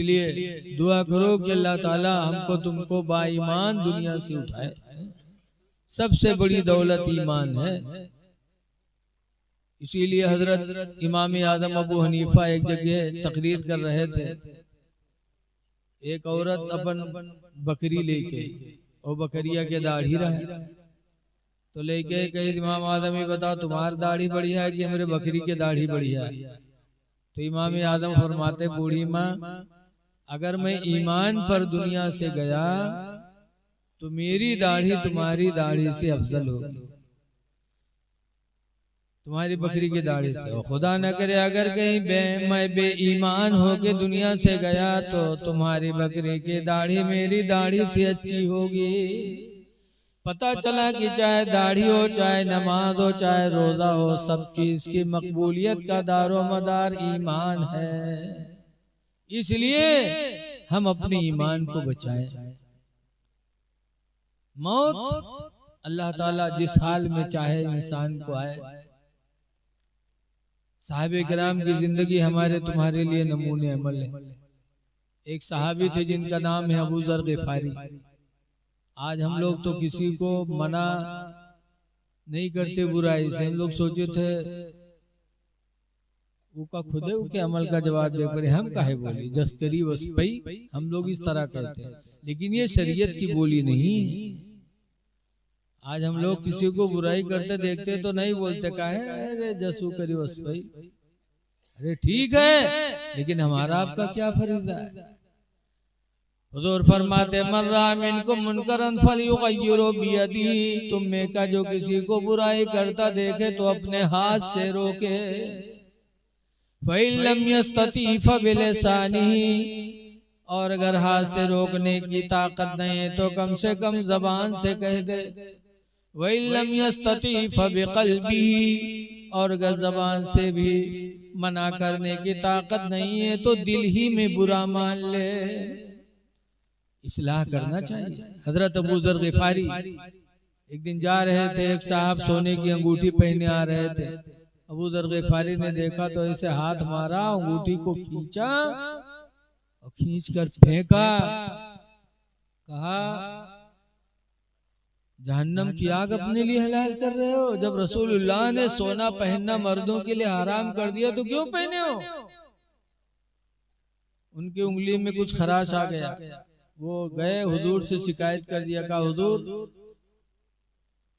इसलिए दुआ करो कि अल्लाह ताला हमको तुमको बाईमान दुनिया से उठाए। सबसे बड़ी दौलत ईमान है। इसीलिए हजरत इमाम आदम अबू हनीफा एक जगह तकरीर कर रहे थे। एक औरत अपन बकरी लेके, और बकरिया के दाढ़ी रहे, तो लेके कही इमाम आदम ही बताओ तुम्हारी दाढ़ी बढ़िया है कि मेरे बकरी के दाढ़ी बढ़िया है? तो इमाम आदम फरमाते बूढ़ी माँ, अगर मैं ईमान पर दुनिया से गया तो मेरी दाढ़ी तुम्हारी दाढ़ी से अफजल होगी, तुम्हारी बकरी की दाढ़ी से। और खुदा न करे अगर कहीं मैं बेईमान होके दुनिया से गया तो तुम्हारी बकरी की दाढ़ी मेरी दाढ़ी से अच्छी होगी। पता चला कि चाहे दाढ़ी हो, चाहे नमाज हो, चाहे रोजा हो, सब चीज की मकबूलियत का दारो मदार ईमान है। इसलिए हम अपने ईमान को बचाएं। मौत अल्लाह ताला जिस हाल में चाहे इंसान को आए। साहबे किराम की जिंदगी हमारे तुम्हारे लिए नमूने अमल है। एक सहाबी थे जिनका नाम है अबू जर गिफारी। आज हम लोग तो किसी को मना नहीं करते बुराई से। हम लोग सोचे थे वो का खुदे के अमल का जवाब दे पर हम काहे बोली जस्करी वसपई, हम लोग इस तरह कहते हैं, लेकिन ये शरीयत की बोली नहीं। आज हम लोग किसी को बुराई करते देखते तो नहीं बोलते काहे अरे जसू करी वसपई, अरे ठीक है, लेकिन हमारा आपका क्या फरीदा है। हुजूर फरमाते मर्रा मिनकुम मुनकरन फलयुगय्यिरु बियदिही, तुम में का जो किसी को बुराई करता देखे तो अपने हाथ से रोके। फ़इन लम यस्तती फबिलिसानिही, और अगर हाथ से रोकने की ताकत नहीं है तो कम से कम जबान से कह दे। वइन लम यस्तती फबिक़ल्बिही, और अगर जबान से भी मना करने की ताकत नहीं है तो दिल ही में बुरा मान ले। इस्लाह करना चाहिए। हजरत अबू जर गिफारी एक दिन जा रहे थे, एक साहब सोने की अंगूठी पहने आ रहे थे। अबू जर गिफारी ने देखा तो ऐसे हाथ मारा, अंगूठी को खींचा और खींच कर फेंका। कहा जहन्नम की आग अपने लिए हलाल कर रहे हो? जब रसूलुल्लाह ने सोना पहनना मर्दों के लिए हराम कर दिया तो क्यों पहने हो? उनकी उंगली में कुछ खराश आ गया। वो गए हुजूर से शिकायत कर दिया। कहा हुजूर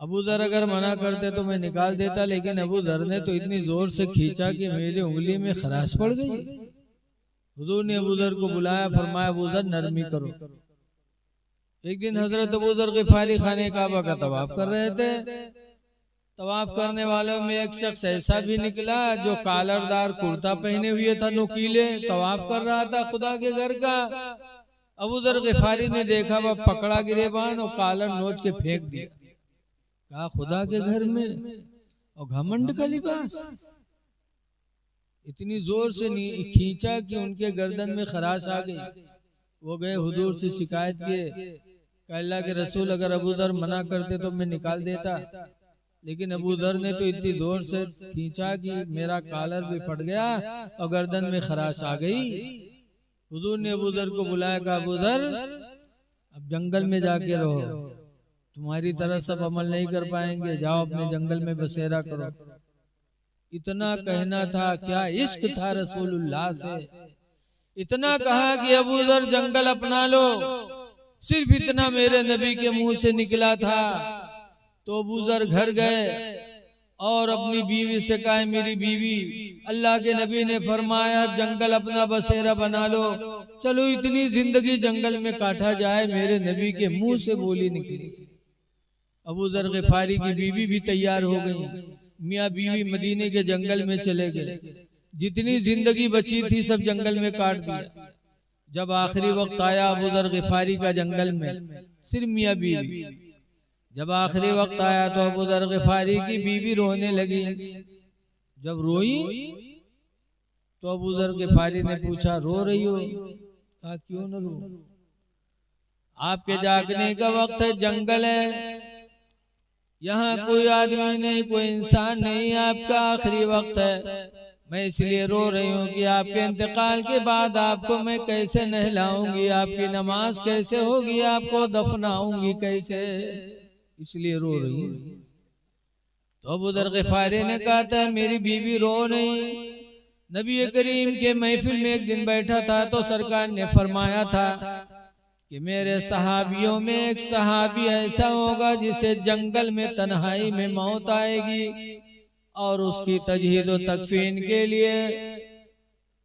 अबू जर अगर मना करते तो मैं निकाल देता, लेकिन अबू जर ने तो इतनी जोर से खींचा कि मेरी उंगली में खराश पड़ गई। हुजूर ने अबू जर को बुलाया, फरमाया अबू जर नरमी करो। एक दिन हजरत अबू जर गिफारी खाने काबा का तवाफ कर रहे थे। तवाफ करने वालों में एक शख्स ऐसा भी निकला जो कालरदार कुर्ता पहने हुए था, नुकीले, तवाफ कर रहा था खुदा के घर का। अबू जर गिफारी ने देखा, वह पकड़ा गिरेबान और कालर नोच के फेंक दिया। कहा खुदा के घर में और घमंड का लिबास। इतनी जोर से खींचा कि उनके गर्दन में खराश आ गई। वो गए हुजूर से शिकायत किए, अल्लाह के रसूल अगर अबू जर मना करते तो मैं निकाल देता, लेकिन अबू जर ने तो इतनी जोर से खींचा कि मेरा कालर भी फट गया और गर्दन में खराश आ गई। हुजूर ने अबू जर को बुलाया, कहा अबू जर अब जंगल में जाके रहो, तुम्हारी तरह सब अमल नहीं कर पाएंगे, जाओ अपने जंगल में बसेरा करो। इतना कहना था, क्या इश्क था रसूलुल्लाह से। इतना कहा कि अबू जर जंगल अपना लो। सिर्फ इतना मेरे नबी के मुंह से निकला था। तो अबू जर घर गए और अपनी बीवी से कहा मेरी बीवी, अल्लाह के नबी ने फरमाया जंगल अपना बसेरा बना लो, चलो इतनी जिंदगी जंगल में काटा जाए। मेरे नबी के मुंह से बोली निकली। अबू जर गिफारी की बीवी भी तैयार हो गई। मियाँ बीवी मदीने के जंगल में चले गए। जितनी जिंदगी बची थी सब जंगल में काट दिया। जब आखिरी वक्त आया अबू जर गिफारी का जंगल में, सिर्फ मियाँ बीवी। जब आखिरी वक्त आया तो अबू जर गिफारी की बीवी रोने लगी। जब रोई तो अबू जर गिफारी ने पूछा रो रही हो? कहा क्यों न रो, आपके जागने का वक्त है, जंगल है, यहाँ कोई आदमी नहीं, कोई इंसान नहीं, आपका आखिरी वक्त है। मैं इसलिए रो रही हूँ कि आपके इंतकाल के बाद आपको मैं कैसे नहलाऊंगी, आपकी नमाज कैसे होगी, आपको दफनाऊंगी कैसे, इसलिए रो रही हूँ। तो अबू दर गिफारी ने कहा था मेरी बीवी रो नहीं। नबी करीम के महफिल में एक दिन बैठा था तो सरकार ने फरमाया था कि मेरे सहाबियों में एक सहाबी ऐसा होगा जिसे जंगल में तन्हाई में मौत आएगी और उसकी तजहीद व तकफीन के लिए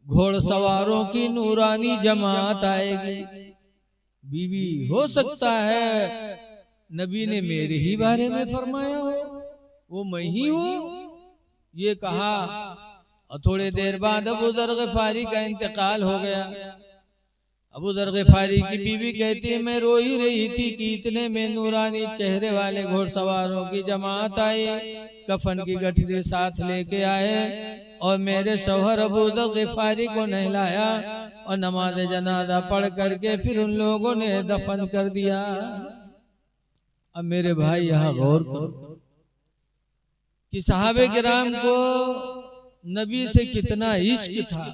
घोड़सवारों की नूरानी जमात आएगी। बीवी हो सकता है नबी ने मेरे ही बारे में फरमाया हो, वो मैं ही हूँ, ये कहा। और थोड़ी देर बाद अबू दर गिफारी का इंतकाल हो गया। अबू दर गिफारी की बीवी कहती है मैं रो ही रही थी कि इतने में नूरानी चेहरे वाले घोड़सवारों की जमात आई, कफन की गठरी साथ लेके आए और मेरे शौहर अबू दर गिफारी को नहलाया और नमाज जनाजा पढ़ करके फिर उन लोगों ने दफन कर दिया। अब मेरे भाई यहाँ गौर करो कि सहाबे किराम को नबी से कितना इश्क था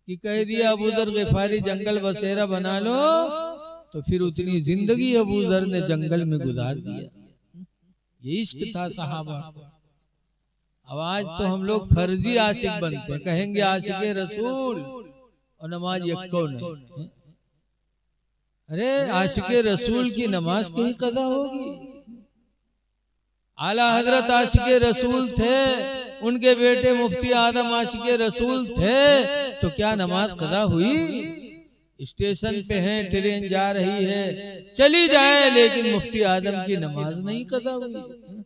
कि कह दिया अबू दर गिफारी जंगल बसेरा बना लो, तो फिर उतनी जिंदगी अबू दर ने जंगल में गुजार दिया। ये इश्क था सहाबा। अब आज तो हम लोग फर्जी आशिक बनते हैं, कहेंगे आशिक रसूल और नमाज यक्को नहीं। अरे आशिक रसूल की नमाज कहीं कदा होगी? आला हजरत आशिक रसूल थे, उनके बेटे मुफ्ती आदम आशिक रसूल थे, तो क्या नमाज कदा हुई? स्टेशन पे हैं, ट्रेन जा रही है, चली जाए, लेकिन मुफ्ती आदम की नमाज नहीं कदा हुई।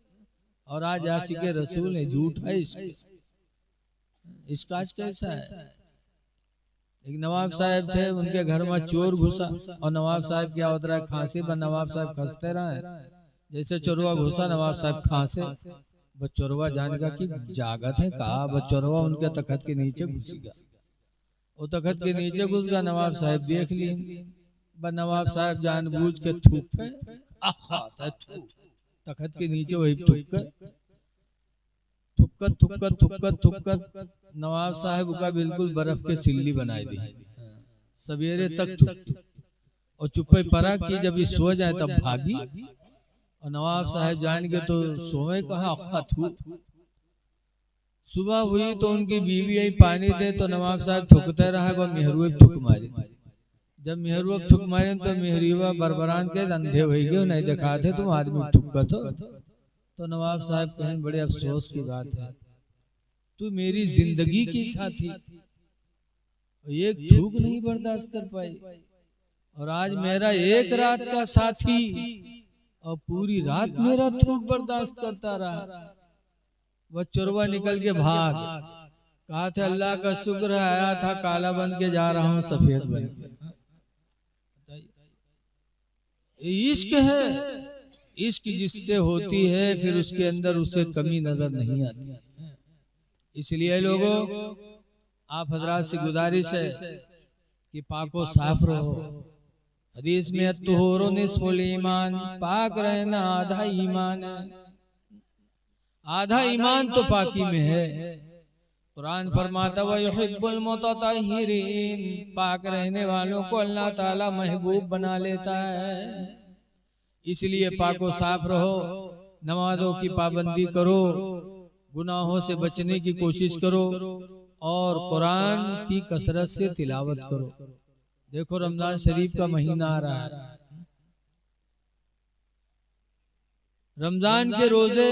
और आज आशिक रसूल है, झूठ है इसका आज कैसा है? एक नवाब साहब थे, उनके घर में चोर घुसा और नवाब साहब क्या होता है, खांसी पर नवाब साहब खसते रहे। जैसे चोरवा घुसा नवाब साहब खांसे, बच्चोरवा जान का कि जागत है, कहा बच्चोरवा उनके तखत के नीचे घुस गया। वो तखत के नीचे घुस गया, नवाब साहब देख लिए, नवाब साहब जानबूझ के थूक तखत के नीचे, वही थुक्कत नवाब साहब का बिल्कुल बर्फ के सिल्ली बनाई दी। सवेरे तक थुक्की और चुप्पे परा की, जब ये सो जाए तब भागी। और नवाब साहब जान के तो सोए कहा थू। सुबह हुई तो उनकी बीवी आई पानी दे, तो नवाब साहब थुकते रहा, वह मेहरू थुक मारी। जब मेहरू थुक मारे तो मेहरीवा बरबरान के अंधे हो गए, नहीं देखा थे तुम आदमी थुक्कत हो। तो नवाब साहब कहें बड़े अफसोस की बात है, तू मेरी जिंदगी की साथी, एक थूक नहीं बर्दाश्त कर पाई, और आज मेरा एक रात का साथी और पूरी रात मेरा थूक बर्दाश्त करता रहा। वह चोरवा निकल के भाग, कहा था अल्लाह का शुक्र है आया था काला बन के जा रहा हूं सफेद बन के। इश्क है, इश्क जिससे होती है फिर उसके अंदर उसे कमी नजर नहीं आती। इसलिए लोगों, आप हजरात से गुजारिश है कि पाको साफ रहो। हदीस में अत्तुहूरु निस्फुल ईमान, पाक रहना आधा ईमान है। आधा ईमान तो पाकी में है। कुरान फरमाता व युहिब्बुल मुतत्तहिरीन, पाक रहने वालों को अल्लाह ताला महबूब बना लेता है। इसलिए पाको साफ रहो, नमाजों की पाबंदी करो, गुनाहों से बचने की कोशिश करो और कुरान की कसरत से तिलावत करो। देखो रमजान शरीफ का महीना आ रहा है, रमजान के रोजे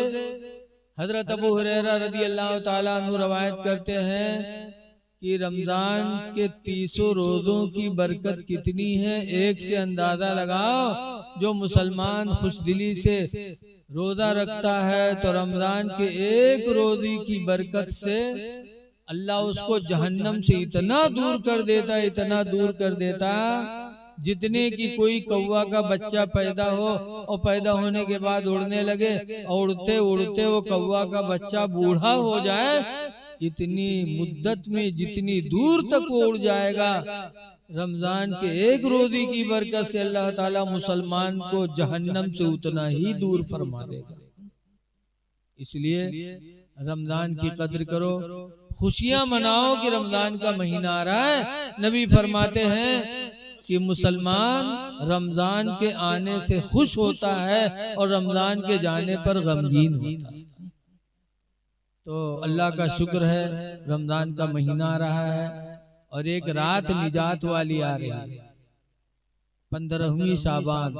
हजरत अबू हुरैरा रदी अल्लाह ताला अन्हु रवायत करते हैं कि रमजान के 30 रोजों की बरकत कितनी है, एक से अंदाजा लगाओ। जो मुसलमान खुशदिली से रोजा रखता है तो रमजान के एक रोजे की बरकत से अल्लाह उसको जहन्नम से इतना दूर कर देता, इतना दूर कर देता, जितने की कोई कौवा का बच्चा पैदा हो और पैदा होने के बाद उड़ने लगे, उड़ते उड़ते वो कौवा का बच्चा बूढ़ा हो जाए, इतनी मुद्दत में जितनी दूर तक वो उड़ जाएगा, रमजान के एक रोजे की बरकत से अल्लाह ताला मुसलमान को जहन्नम से उतना ही दूर फरमा देगा। इसलिए रमजान की कद्र करो, खुशियां मनाओ कि रमजान का महीना आ रहा है। नबी फरमाते हैं कि मुसलमान रमजान के आने से खुश होता है और रमजान के जाने पर गमगीन होता है। तो अल्लाह का शुक्र है रमजान का महीना आ रहा है और एक रात निजात वाली आ रही है, 15वीं शाबान,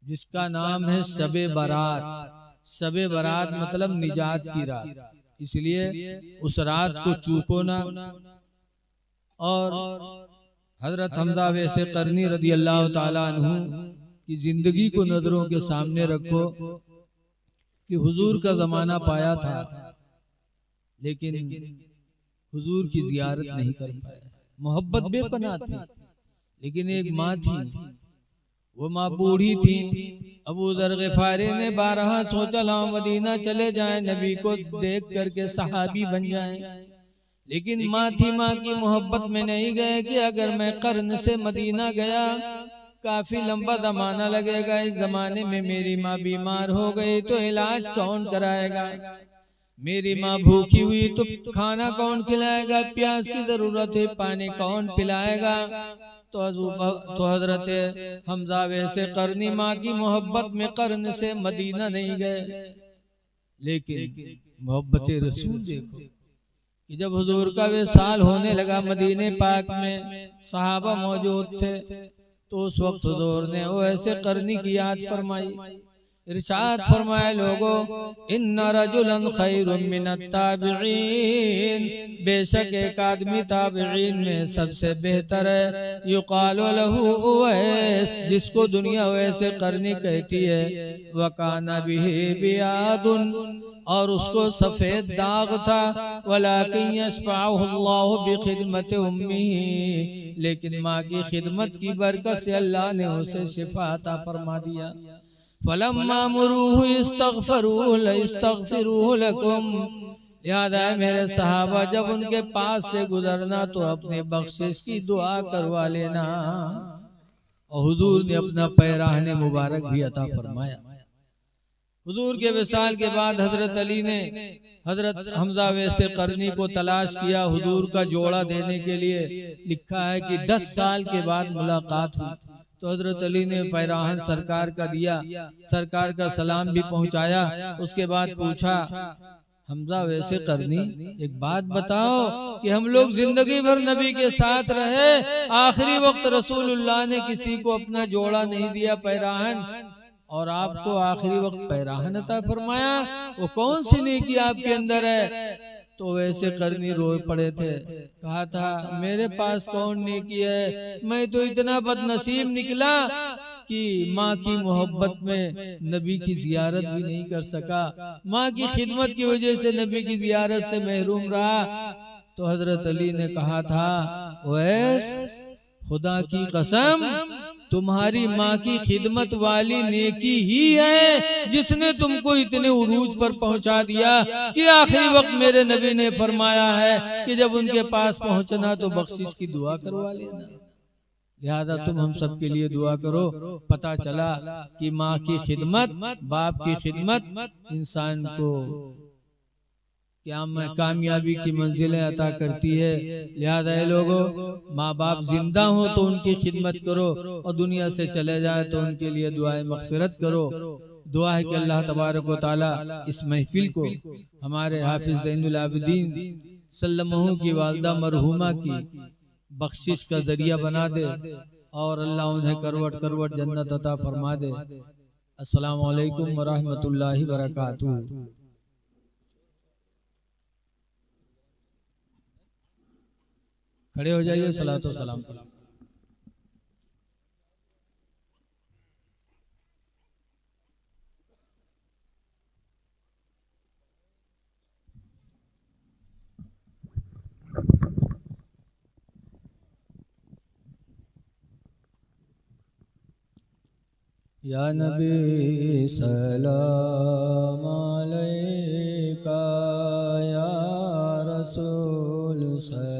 जिसका नाम है शबे बारात। शबे बारात मतलब निजात की रात, इसलिए उस रात को चूको ना। और हजरत हमजा वैसे करनी रदी अल्लाह ताला अन्हु की जिंदगी को नजरों के सामने रखो कि हुजूर का जमाना पाया था लेकिन हुजूर की जियारत नहीं कर पाए। मोहब्बत बेपनाह थी, लेकिन एक माँ थी, वो माँ बूढ़ी थी। अबू दर गिफारी ने 12 सोचा लाओ मदीना चले जाएं, नबी को देख करके सहाबी बन जाएं। लेकिन माँ थी, माँ की मोहब्बत में नहीं गए कि अगर मैं कर्न से मदीना गया काफी लंबा जमाना लगेगा, इस जमाने में मेरी माँ बीमार हो गई तो इलाज कौन कराएगा, मेरी माँ भूखी हुई तो खाना कौन खिलाएगा, प्यास की जरूरत है पानी कौन पिलाएगा। तो हजरत हमजा वैसे करनी माँ की मोहब्बत में कर्न से मदीना नहीं गए। लेकिन मोहब्बत रसूल देखो कि जब हुजूर का विसाल होने लगा मदीने पाक में, सहाबा मौजूद थे, तो उस वक्त हुजूर ने वो ऐसे करनी की याद फरमाई। इरशाद फरमाए, लोगों इन्ना रजुलन खैरुम मिनत ताबिईन, बेशक एक आदमी ताबिईन में सबसे बेहतर है। युकालो लहू उवैस, जिसको दुनिया वैसे करनी कहती है। वकाना बिही बियादुन, और उसको सफेद दाग था। वलाकिन यशफअहुल्लाहु बिखिदमति उम्मिही, लेकिन माँ की खिदमत की बरकत से अल्लाह ने उसे शिफा अता फरमा दिया। फलम्मा मुरूहु इस्तगफिरूहु लकुम, याद आए मेरे सहाबा, जब उनके पास से गुजरना तो अपने बख्शिश की दुआ करवा लेना। और हुजूर ने अपना पैराहने मुबारक भी अता फरमाया। हुजूर के विसाल के बाद हजरत अली ने हजरत हमजा वैसे करनी को तलाश किया हुजूर का जोड़ा देने के लिए। लिखा है कि 10 साल के बाद मुलाकात हुई तो हजरत अली ने पैराहन सरकार का दिया, सरकार का सलाम भी पहुंचाया। उसके बाद पूछा, हमजा वैसे करनी, एक बात बताओ कि हम लोग जिंदगी भर नबी के साथ रहे, आखिरी वक्त रसूलुल्लाह ने किसी को अपना जोड़ा नहीं दिया पैराहन, और आपको आखिरी वक्त पैराहन अता फरमाया, वो कौन सी नेकी आपके अंदर है। तो वैसे करनी रोए पड़े थे, कहा था मेरे पास कौन नेकी है, मैं तो इतना बदनसीब निकला कि माँ की मोहब्बत में नबी की जियारत भी नहीं कर सका, माँ की खिदमत की वजह से नबी की जियारत से महरूम रहा। तो हजरत अली ने कहा था, वैस खुदा की कसम, तुम्हारी माँ की खिदमत वाली नेकी ही है जिसने तुमको इतने उरूज पर पहुंचा दिया कि आखिरी वक्त मेरे नबी ने फरमाया है कि जब उनके पास पहुंचना तो बख्शिश की दुआ करवा लेना। लिहाजा तुम हम सब के लिए दुआ करो। पता चला कि माँ की खिदमत, बाप की खिदमत इंसान को क्या कामयाबी की मंजिलें अता करती है। लिहाजा लोगों, माँ बाप जिंदा हो तो उनकी खिदमत करो, और दुनिया से चले जाए तो उनके लिए दुआए मगफिरत करो। दुआ है कि अल्लाह तबारक व तआला इस महफिल को हमारे हाफिज ज़ैनुल आबिदीन सल्लल्लाहु की वालदा मरहुमा की बख्शिश का जरिया बना दे, और अल्लाह उन्हें करवट करवट जन्नत अता फरमा दे। अस्सलामु अलैकुम व रहमतुल्लाहि व बरकातुहू। खड़े हो जाइए, सलातो सलाम। या नबी सलाम अलैका, या रसूल सलाम